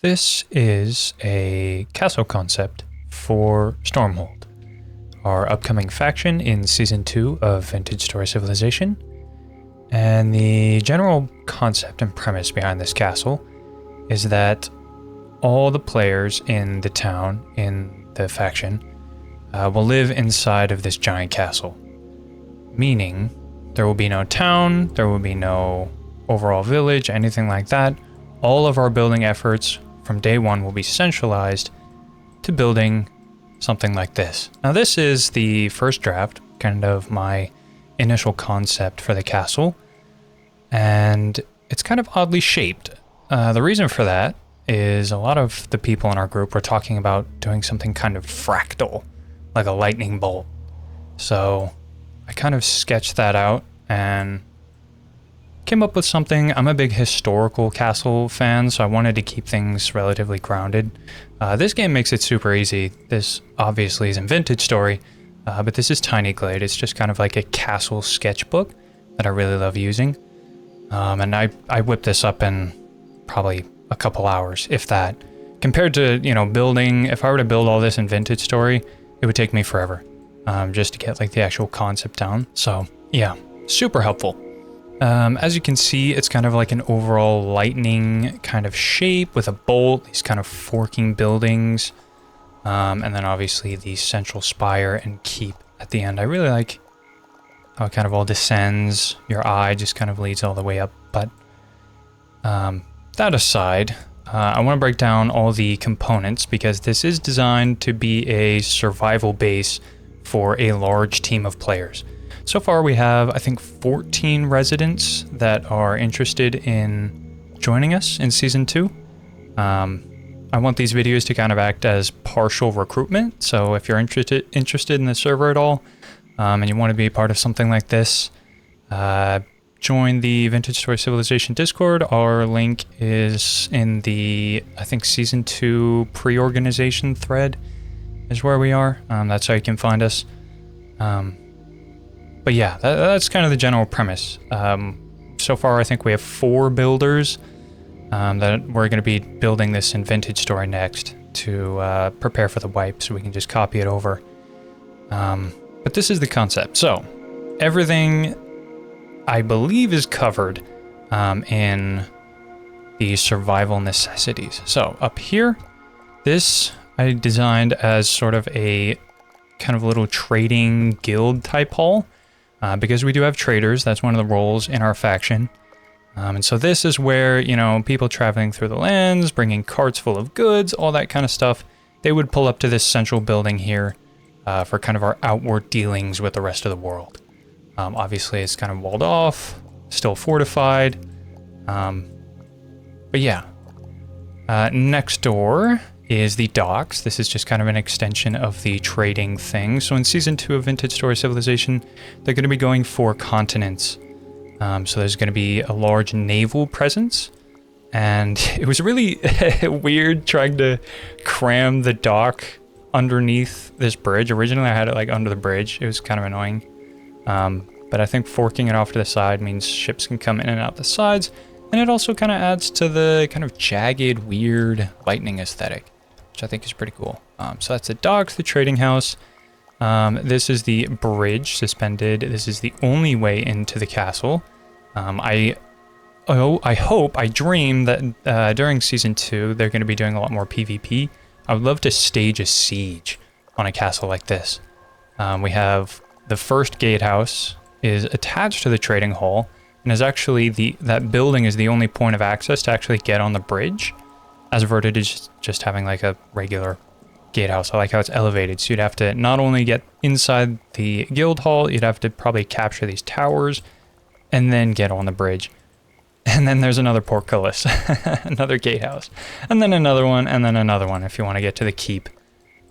This is a castle concept for Stormhold, our upcoming faction in Season 2 of Vintage Story Civilization. And the general concept and premise behind this castle is that all the players in the town, in the faction, will live inside of this giant castle. Meaning, there will be no town, there will be no overall village, anything like that. All of our building efforts from day one will be centralized to building something like this. Now this is the first draft, kind of my initial concept for the castle, and it's kind of oddly shaped. The reason for that is a lot of the people in our group were talking about doing something kind of fractal, like a lightning bolt. So I kind of sketched that out and came up with something. I'm a big historical castle fan, so I wanted to keep things relatively grounded. This game makes it super easy. This obviously is in Vintage Story, but this is Tiny Glade. It's just kind of like a castle sketchbook that I really love using. And I whipped this up in probably a couple hours, if that. Compared to, building, if I were to build all this in Vintage Story, it would take me forever, just to get like the actual concept down. So yeah, super helpful. As you can see, it's kind of like an overall lightning kind of shape with a bolt, these kind of forking buildings, and then obviously the central spire and keep at the end. I really like how it kind of all descends. Your eye just kind of leads all the way up. But that aside, I want to break down all the components because this is designed to be a survival base for a large team of players. So far we have, I think, 14 residents that are interested in joining us in Season 2. I want these videos to kind of act as partial recruitment, so if you're interested in the server at all, and you want to be a part of something like this, join the Vintage Story Civilization Discord. Our link is in the, I think, Season 2 pre-organization thread is where we are. That's how you can find us. But yeah, that's kind of the general premise. So far, I think we have 4 builders that we're going to be building this in Vintage Story next to prepare for the wipe, so we can just copy it over. But this is the concept. So everything, I believe, is covered in the survival necessities. So up here, this I designed as sort of a kind of little trading guild type hall. Because we do have traders, that's one of the roles in our faction. And so this is where, people traveling through the lands, bringing carts full of goods, all that kind of stuff, they would pull up to this central building here for kind of our outward dealings with the rest of the world. Obviously, it's kind of walled off, still fortified. But yeah. Next door is the docks. This is just kind of an extension of the trading thing. So in Season 2 of Vintage Story Civilization, they're going to be going for continents. So there's going to be a large naval presence. And it was really weird trying to cram the dock underneath this bridge. Originally, I had it like under the bridge. It was kind of annoying. But I think forking it off to the side means ships can come in and out the sides. And it also kind of adds to the kind of jagged, weird lightning aesthetic, which I think is pretty cool. So that's the docks, the trading house. This is the bridge suspended. This is the only way into the castle. I dream that during Season 2, they're going to be doing a lot more PvP. I would love to stage a siege on a castle like this. We have the first gatehouse is attached to the trading hall, and is actually that building is the only point of access to actually get on the bridge, as opposed to just having like a regular gatehouse. I like how it's elevated, so you'd have to not only get inside the guild hall, you'd have to probably capture these towers, and then get on the bridge. And then there's another portcullis, another gatehouse, and then another one, and then another one if you want to get to the keep.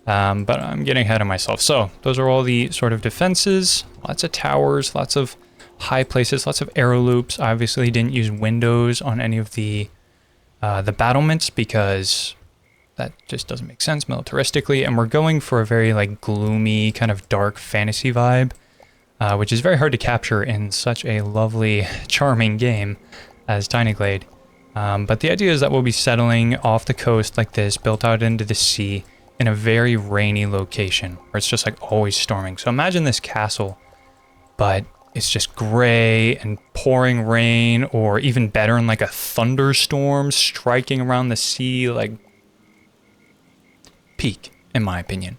But I'm getting ahead of myself. So those are all the sort of defenses, lots of towers, lots of high places, lots of arrow loops. I obviously didn't use windows on any of the battlements because that just doesn't make sense militaristically, and we're going for a very like gloomy kind of dark fantasy vibe, which is very hard to capture in such a lovely, charming game as Tiny Glade. But the idea is that we'll be settling off the coast like this, built out into the sea in a very rainy location where it's just like always storming. So imagine this castle, but it's just gray and pouring rain, or even better, in like a thunderstorm striking around the sea, like peak, in my opinion.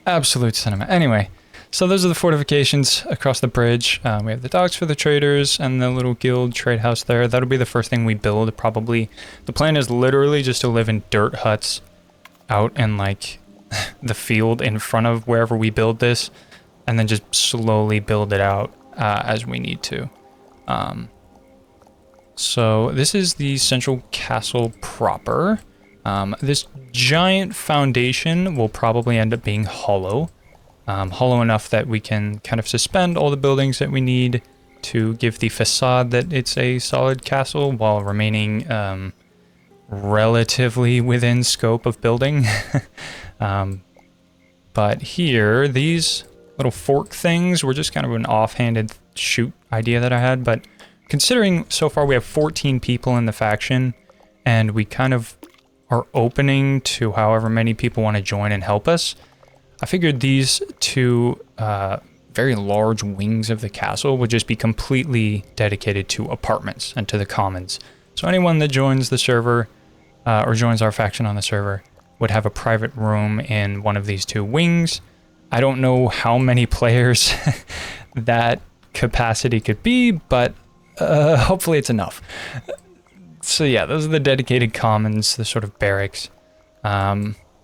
Absolute cinema. Anyway, so those are the fortifications across the bridge. We have the docks for the traders and the little guild trade house there. That'll be the first thing we build, probably. The plan is literally just to live in dirt huts out in like the field in front of wherever we build this, and then just slowly build it out as we need to. So this is the central castle proper. This giant foundation will probably end up being hollow. Hollow enough that we can kind of suspend all the buildings that we need to give the facade that it's a solid castle while remaining relatively within scope of building. But here, these little fork things were just kind of an offhanded shoot idea that I had, but considering so far we have 14 people in the faction and we kind of are opening to however many people want to join and help us, I figured these two very large wings of the castle would just be completely dedicated to apartments and to the commons. So anyone that joins the server or joins our faction on the server would have a private room in one of these two wings. I don't know how many players that capacity could be, but hopefully it's enough. So yeah, those are the dedicated commons, the sort of barracks.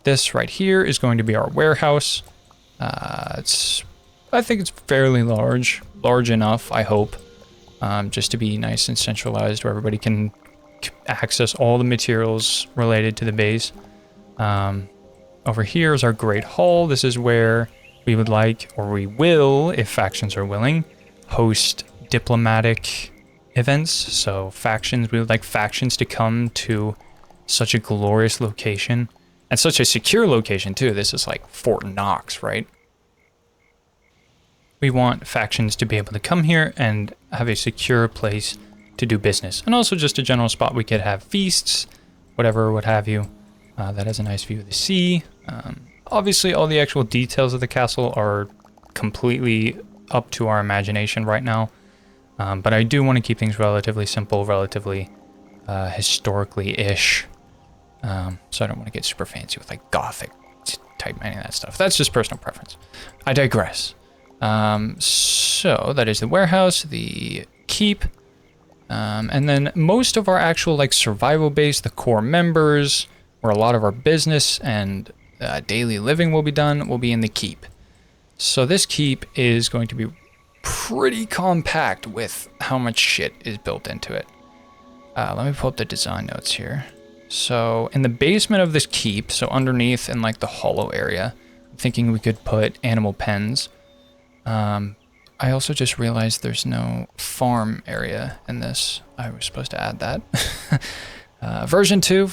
This right here is going to be our warehouse. I think it's fairly large enough, I hope, just to be nice and centralized where everybody can access all the materials related to the base. Over here is our Great Hall. This is where we would like, or we will, if factions are willing, host diplomatic events. So factions, we would like factions to come to such a glorious location and such a secure location too. This is like Fort Knox, right? We want factions to be able to come here and have a secure place to do business, and also just a general spot we could have feasts, whatever, what have you. That has a nice view of the sea. Obviously, all the actual details of the castle are completely up to our imagination right now, but I do want to keep things relatively simple, relatively historically-ish. So I don't want to get super fancy with like Gothic type, any of that stuff. That's just personal preference. I digress. So that is the warehouse, the keep, and then most of our actual like survival base, the core members, where a lot of our business and daily living will be done, will be in the keep. So this keep is going to be pretty compact with how much shit is built into it. Let me pull up the design notes here. So in the basement of this keep, so underneath in like the hollow area, I'm thinking we could put animal pens. I also just realized there's no farm area in this. I was supposed to add that. Version 2,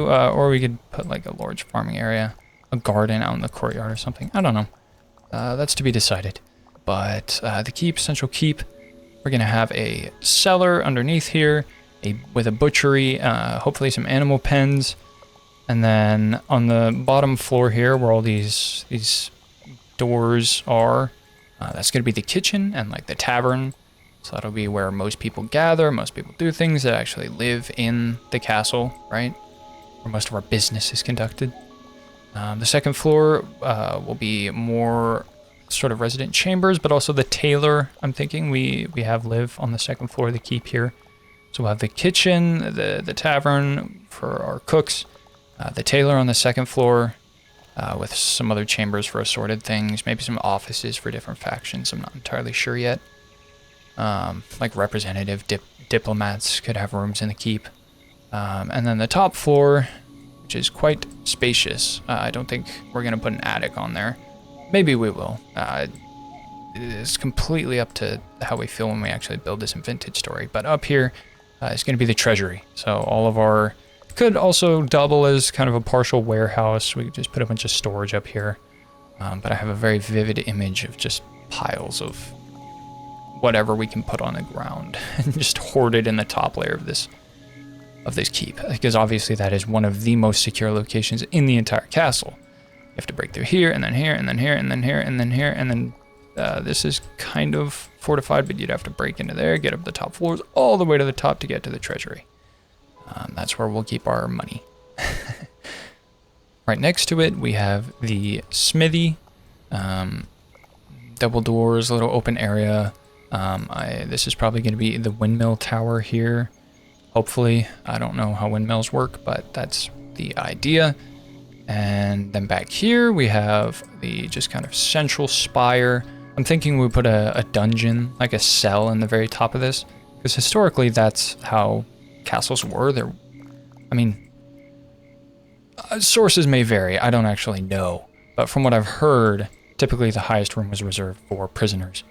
or we could put like a large farming area, a garden out in the courtyard or something. I don't know. That's to be decided. But the keep, central keep, we're gonna have a cellar underneath here, with a butchery, hopefully some animal pens, and then on the bottom floor here, where all these doors are, that's gonna be the kitchen and like the tavern. So that'll be where most people gather, most people do things, that actually live in the castle, right? Where most of our business is conducted. The second floor will be more sort of resident chambers, but also the tailor, I'm thinking we have live on the second floor of the keep here. So we'll have the kitchen, the tavern for our cooks, the tailor on the second floor, with some other chambers for assorted things, maybe some offices for different factions, I'm not entirely sure yet. Like representative diplomats could have rooms in the keep. And then the top floor, which is quite spacious. I don't think we're going to put an attic on there. Maybe we will. It's completely up to how we feel when we actually build this in Vintage Story. But up here is going to be the treasury. So all of our... could also double as kind of a partial warehouse. We could just put a bunch of storage up here. But I have a very vivid image of just piles of whatever we can put on the ground and just hoard it in the top layer of this keep, because obviously that is one of the most secure locations in the entire castle. You have to break through here, and then here, and then here, and then here, and then here, and then this is kind of fortified, but you'd have to break into there, get up the top floors, all the way to the top to get to the treasury. That's where we'll keep our money. Right next to it, we have the smithy. Double doors, little open area. This is probably going to be the windmill tower here. Hopefully. I don't know how windmills work, but that's the idea. And then back here, we have the just kind of central spire. I'm thinking we put a dungeon, like a cell in the very top of this, because historically that's how castles were. Sources may vary. I don't actually know. But from what I've heard, typically the highest room was reserved for prisoners.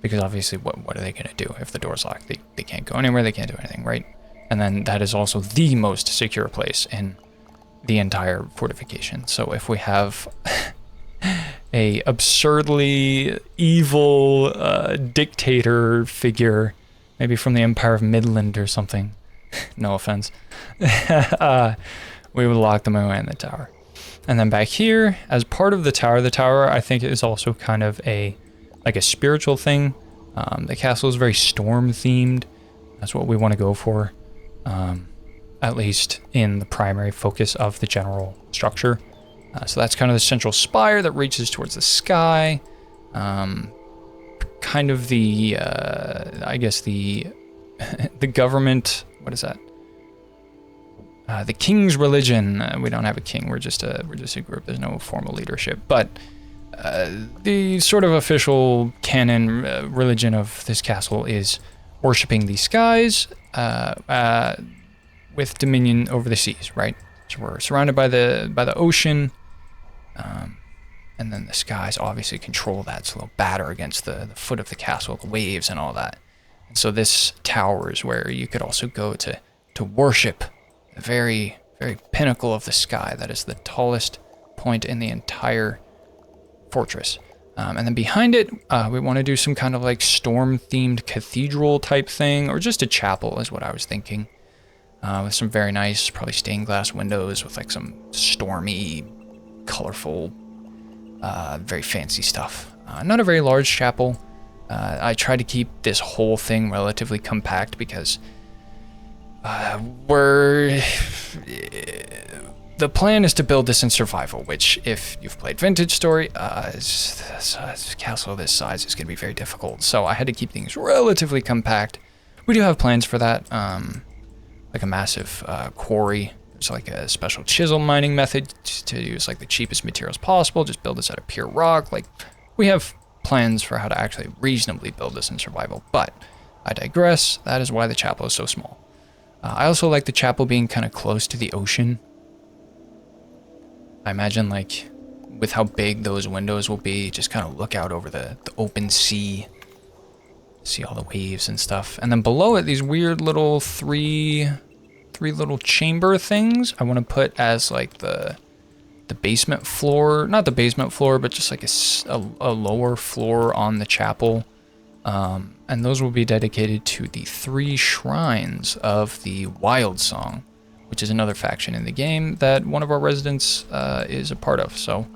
Because obviously, what are they going to do if the door's locked? They can't go anywhere, they can't do anything, right? And then that is also the most secure place in the entire fortification. So if we have a absurdly evil dictator figure, maybe from the Empire of Midland or something, no offense, we would lock them away in the tower. And then back here, as part of the tower I think is also kind of like a spiritual thing. The castle is very storm themed. That's what we want to go for, at least in the primary focus of the general structure. So that's kind of the central spire that reaches towards the sky. Kind of the, I guess the government, what is that? The king's religion. We don't have a king. We're just a group. There's no formal leadership. But the sort of official canon religion of this castle is worshiping the skies with dominion over the seas. Right. So we're surrounded by the ocean, and then the skies obviously control that. So they'll batter against the foot of the castle, the waves, and all that. And so this tower is where you could also go to worship the very, very pinnacle of the sky. That is the tallest point in the entire fortress. And then behind it, we want to do some kind of like storm-themed cathedral type thing, or just a chapel is what I was thinking. With some very nice, probably stained glass windows with like some stormy, colorful, very fancy stuff. Not a very large chapel. I tried to keep this whole thing relatively compact because the plan is to build this in survival, which, if you've played Vintage Story, a castle this size is going to be very difficult. So I had to keep things relatively compact. We do have plans for that, like a massive quarry. There's like a special chisel mining method to use like the cheapest materials possible. Just build this out of pure rock. Like, we have plans for how to actually reasonably build this in survival. But I digress. That is why the chapel is so small. I also like the chapel being kind of close to the ocean. I imagine, like, with how big those windows will be, just kind of look out over the open sea, see all the waves and stuff. And then below it, these weird little three little chamber things I want to put as, like, the basement floor. Not the basement floor, but just, like, a lower floor on the chapel. And those will be dedicated to the 3 shrines of the Wild Song, which is another faction in the game that one of our residents is a part of. So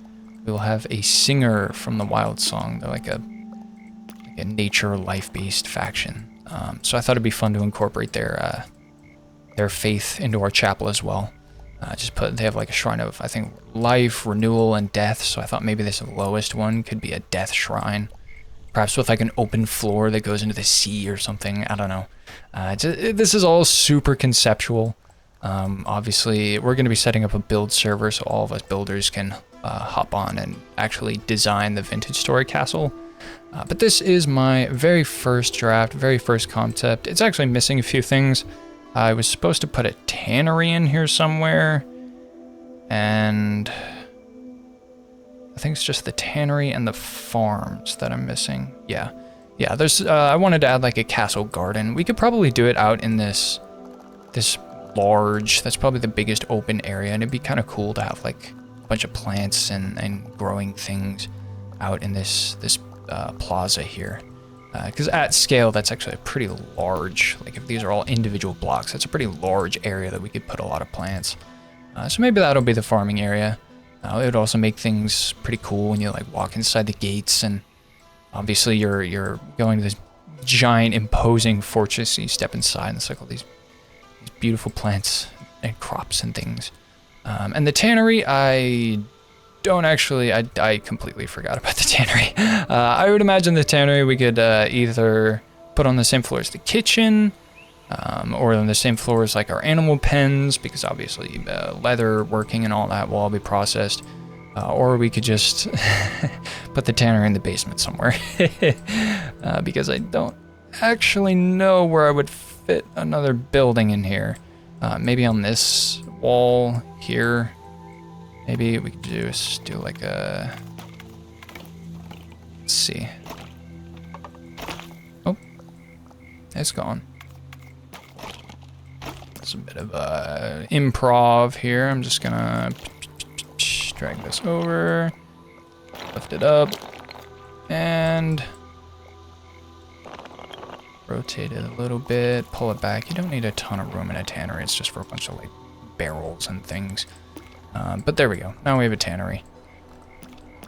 we will have a singer from the Wild Song. They're like a nature, life-based faction. So I thought it'd be fun to incorporate their faith into our chapel as well. They have like a shrine of, I think, life, renewal, and death. So I thought maybe this lowest one could be a death shrine. Perhaps with like an open floor that goes into the sea or something. I don't know. This is all super conceptual. Obviously, we're going to be setting up a build server so all of us builders can hop on and actually design the Vintage Story castle. But this is my very first draft, very first concept. It's actually missing a few things. I was supposed to put a tannery in here somewhere, and I think it's just the tannery and the farms that I'm missing. Yeah. There's. I wanted to add like a castle garden. We could probably do it out in this large. That's probably the biggest open area, and it'd be kind of cool to have like a bunch of plants and growing things out in this plaza here. Because at scale, that's actually a pretty large, like if these are all individual blocks, that's a pretty large area that we could put a lot of plants. So maybe that'll be the farming area. It would also make things pretty cool when you like walk inside the gates, and obviously you're going to this giant imposing fortress. So you step inside and it's like all these beautiful plants and crops and things. And the tannery, I completely forgot about the tannery. I would imagine the tannery we could either put on the same floor as the kitchen, or on the same floor as like our animal pens, because obviously leather working and all that will all be processed. Or we could just put the tannery in the basement somewhere, because I don't actually know where I would fit another building in here. Maybe on this wall here. Maybe we could just do like a... Let's see. Oh, it's gone. It's a bit of improv here. I'm just gonna drag this over, lift it up, and rotate it a little bit, pull it back. You don't need a ton of room in a tannery. It's just for a bunch of like barrels and things. But there we go. Now we have a tannery.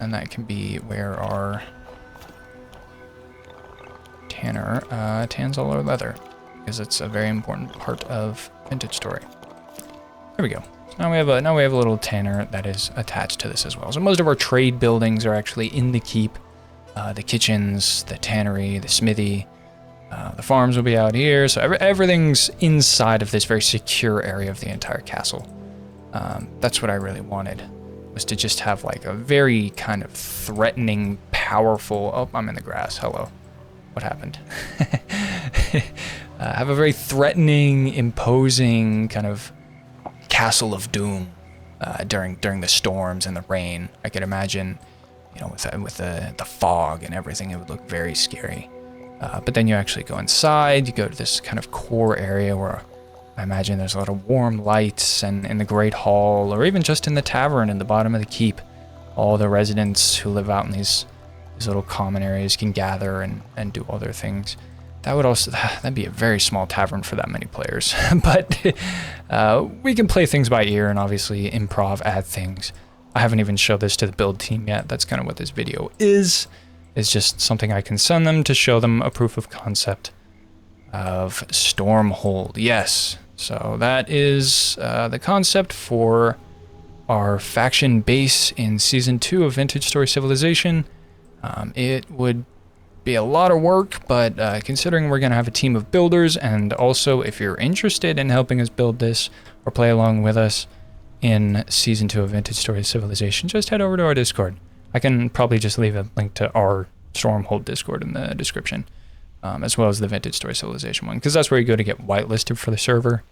And that can be where our tanner tans all our leather, because it's a very important part of Vintage Story. There we go. Now we have a little tanner that is attached to this as well. So most of our trade buildings are actually in the keep. The kitchens, the tannery, the smithy, the farms will be out here. So everything's inside of this very secure area of the entire castle. That's what I really wanted, was to just have like a very kind of threatening, powerful... Oh, I'm in the grass. Hello. What happened? Have a very threatening, imposing kind of castle of doom during the storms and the rain. I could imagine, you know, with the fog and everything, it would look very scary. But then you actually go inside, you go to this kind of core area where I imagine there's a lot of warm lights, and in the Great Hall, or even just in the tavern in the bottom of the keep, all the residents who live out in these little common areas can gather and do all their things. That'd be a very small tavern for that many players. But we can play things by ear and obviously improv, add things. I haven't even showed this to the build team yet. That's kind of what this video is. It's just something I can send them to show them a proof of concept of Stormhold. Yes. So that is the concept for our faction base in Season 2 of Vintage Story Civilization. It would be a lot of work, but considering we're going to have a team of builders, and also if you're interested in helping us build this or play along with us in Season 2 of Vintage Story Civilization, just head over to our Discord. I can probably just leave a link to our Stormhold Discord in the description, as well as the Vintage Story Civilization one, because that's where you go to get whitelisted for the server.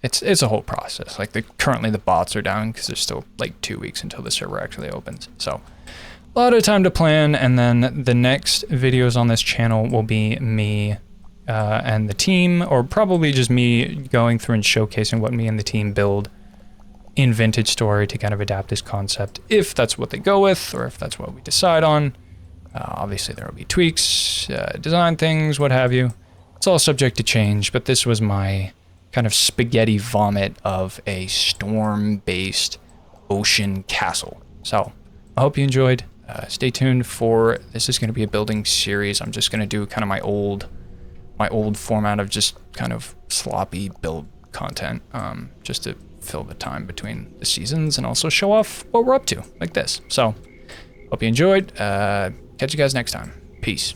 It's a whole process. Like currently the bots are down because there's still like 2 weeks until the server actually opens. So a lot of time to plan, and then the next videos on this channel will be me and the team, or probably just me going through and showcasing what me and the team build in Vintage Story to kind of adapt this concept, if that's what they go with, or if that's what we decide on. Obviously there will be tweaks, design things, what have you. It's all subject to change, but this was my kind of spaghetti vomit of a storm-based ocean castle. So I hope you enjoyed. Stay tuned for, this is going to be a building series. I'm just going to do kind of my old format of just kind of sloppy build content, just to fill the time between the seasons and also show off what we're up to, like this. So hope you enjoyed. Catch you guys next time. Peace.